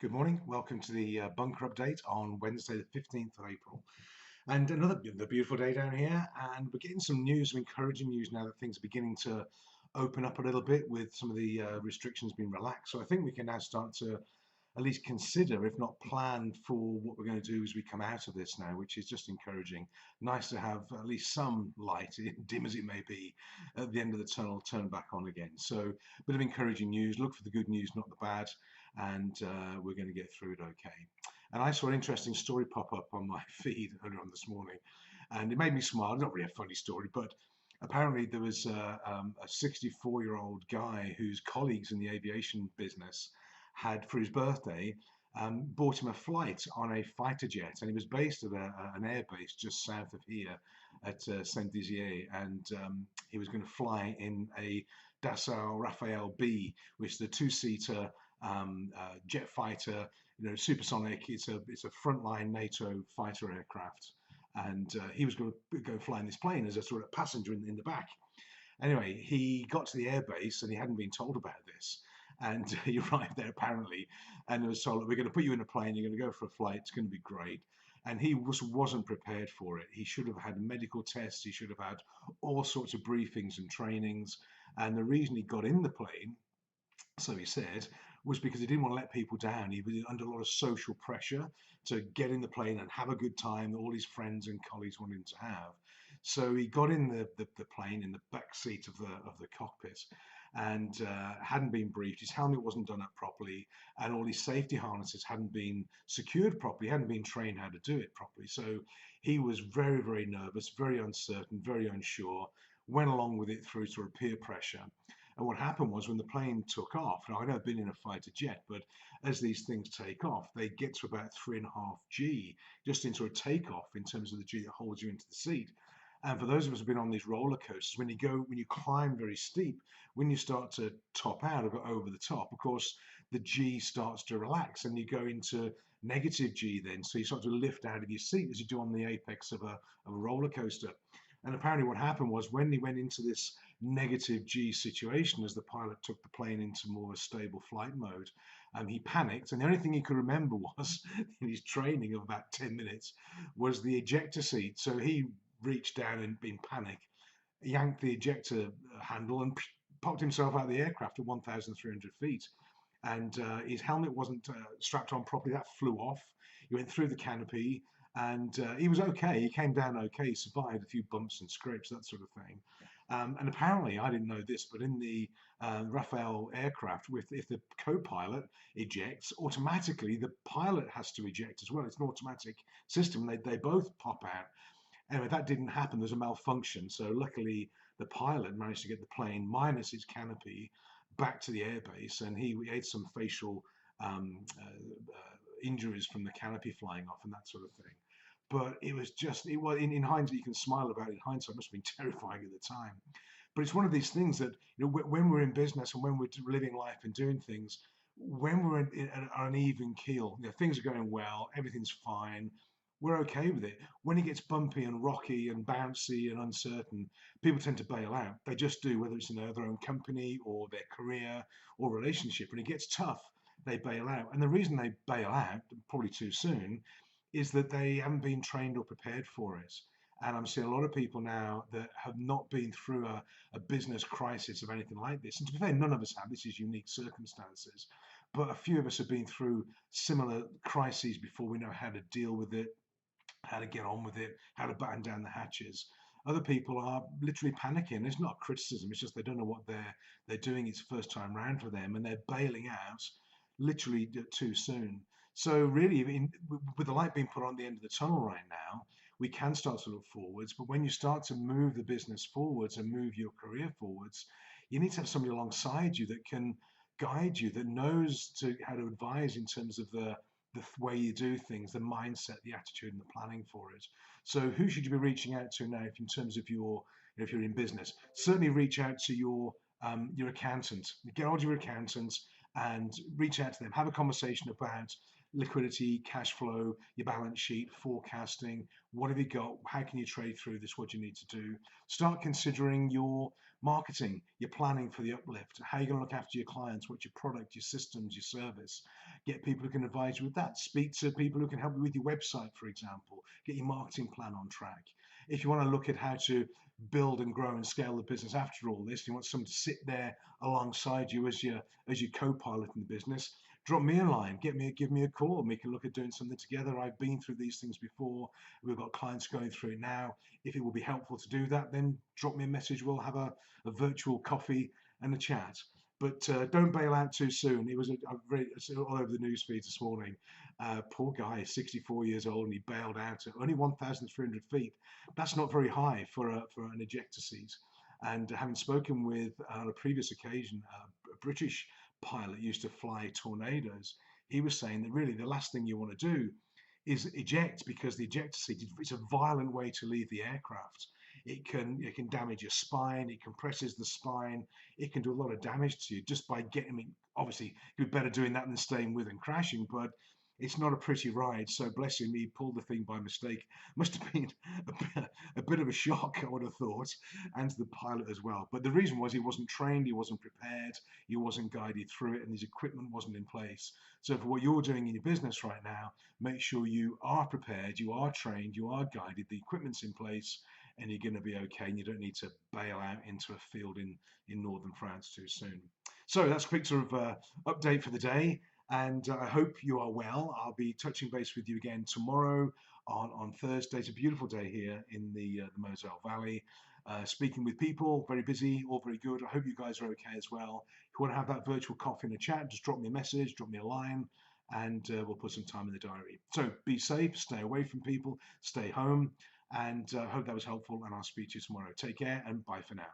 Good morning. Welcome to the bunker update on Wednesday, the 15th of April. And another beautiful day down here. And we're getting some news, some encouraging news now that things are beginning to open up a little bit with some of the restrictions being relaxed. So I think we can now start to at least consider, if not plan, for what we're going to do as we come out of this now, which is just encouraging. Nice to have at least some light, dim as it may be, at the end of the tunnel turned back on again. So a bit of encouraging news. Look for the good news, not the bad, and we're going to get through it okay. And I saw an interesting story pop up on my feed earlier on this morning, and it made me smile. Not really a funny story, but apparently there was a 64-year-old guy whose colleagues in the aviation business had, for his birthday, bought him a flight on a fighter jet, and he was based at an airbase just south of here at St Dizier, and he was going to fly in a Dassault Rafael B, which is a two-seater jet fighter, supersonic. It's a frontline NATO fighter aircraft, and he was going to go fly in this plane as a sort of passenger in the back. Anyway, he got to the airbase and he hadn't been told about this. And he arrived there apparently and was told, we're going to put you in a plane, you're going to go for a flight, it's going to be great. And he wasn't prepared for it. He should have had medical tests, he should have had all sorts of briefings and trainings. And the reason he got in the plane, so he said, was because he didn't want to let people down. He was under a lot of social pressure to get in the plane and have a good time that all his friends and colleagues wanted him to have. So he got in the plane in the back seat of the cockpit and hadn't been briefed. His helmet wasn't done up properly, and all his safety harnesses hadn't been secured properly, hadn't been trained how to do it properly. So he was very, very nervous, very uncertain, very unsure, went along with it through sort of peer pressure. And what happened was when the plane took off, now I've never been in a fighter jet, but as these things take off, they get to about 3.5 G just in sort of takeoff in terms of the G that holds you into the seat. And for those of us who've been on these roller coasters, when you climb very steep, when you start to top out or go over the top, of course, the G starts to relax and you go into negative G then. So you start to lift out of your seat as you do on the apex of a roller coaster. And apparently what happened was when he went into this negative G situation as the pilot took the plane into more of a stable flight mode, he panicked. And the only thing he could remember was in his training of about 10 minutes was the ejector seat. So he reached down in panic, yanked the ejector handle and popped himself out of the aircraft at 1,300 feet. And his helmet wasn't strapped on properly. That flew off. He went through the canopy and he was okay. He came down okay, he survived a few bumps and scrapes, that sort of thing. And apparently, I didn't know this, but in the Rafael aircraft, if the co-pilot ejects, automatically the pilot has to eject as well. It's an automatic system. They both pop out. Anyway, that didn't happen. There's a malfunction. So luckily, the pilot managed to get the plane minus its canopy back to the airbase, and he had some facial injuries from the canopy flying off and that sort of thing. But it was in hindsight, you can smile about it. In hindsight, it must have been terrifying at the time. But it's one of these things that, when we're in business and when we're living life and doing things, when we're on an even keel, things are going well, everything's fine, we're okay with it. When it gets bumpy and rocky and bouncy and uncertain, people tend to bail out. They just do, whether it's in their own company or their career or relationship. When it gets tough, they bail out. And the reason they bail out, probably too soon, is that they haven't been trained or prepared for it. And I'm seeing a lot of people now that have not been through a business crisis of anything like this. And to be fair, none of us have. This is unique circumstances. But a few of us have been through similar crises before. We know how to deal with it, how to get on with it, how to batten down the hatches. Other people are literally panicking. It's not criticism, it's just they don't know what they're doing. It's first time round for them and they're bailing out literally too soon. So really, with the light being put on the end of the tunnel right now, we can start to look forwards. But when you start to move the business forwards and move your career forwards, you need to have somebody alongside you that can guide you, that knows how to advise in terms of the way you do things, the mindset, the attitude, and the planning for it. So who should you be reaching out to now in terms of if you're in business? Certainly reach out to your accountant. Get hold of your accountant and reach out to them. Have a conversation about liquidity, cash flow, your balance sheet, forecasting. What have you got? How can you trade through this? What do you need to do? Start considering your marketing, your planning for the uplift. How are you going to look after your clients? What's your product, your systems, your service? Get people who can advise you with that. Speak to people who can help you with your website, for example. Get your marketing plan on track. If you want to look at how to build and grow and scale the business after all this, you want someone to sit there alongside you as your co-pilot in the business, drop me a line, give me a call, and we can look at doing something together. I've been through these things before. We've got clients going through it now. If it will be helpful to do that, then drop me a message. We'll have a virtual coffee and a chat. But don't bail out too soon. It was I read all over the news feeds this morning. Poor guy, 64 years old, and he bailed out at only 1,300 feet. That's not very high for an ejector seat. And having spoken with on a previous occasion, a British pilot used to fly Tornadoes. He was saying that really the last thing you want to do is eject, because the ejector seat, it's a violent way to leave the aircraft. It can damage your spine. It compresses the spine. It can do a lot of damage to you just by getting. I mean, obviously, you'd be better doing that than staying with and crashing, but it's not a pretty ride. So bless him, he pulled the thing by mistake. Must have been a bit of a shock, I would have thought, and to the pilot as well. But the reason was he wasn't trained, he wasn't prepared, he wasn't guided through it, and his equipment wasn't in place. So for what you're doing in your business right now, make sure you are prepared, you are trained, you are guided, the equipment's in place, and you're going to be okay, and you don't need to bail out into a field in northern France too soon. So that's a quick sort of update for the day, and I hope you are well. I'll be touching base with you again tomorrow on Thursday. It's a beautiful day here in the Moselle Valley. Speaking with people, very busy, all very good. I hope you guys are okay as well. If you want to have that virtual coffee in the chat, just drop me a message, drop me a line, and we'll put some time in the diary. So be safe, stay away from people, stay home, and hope that was helpful, and I'll speak to you tomorrow. Take care, and bye for now.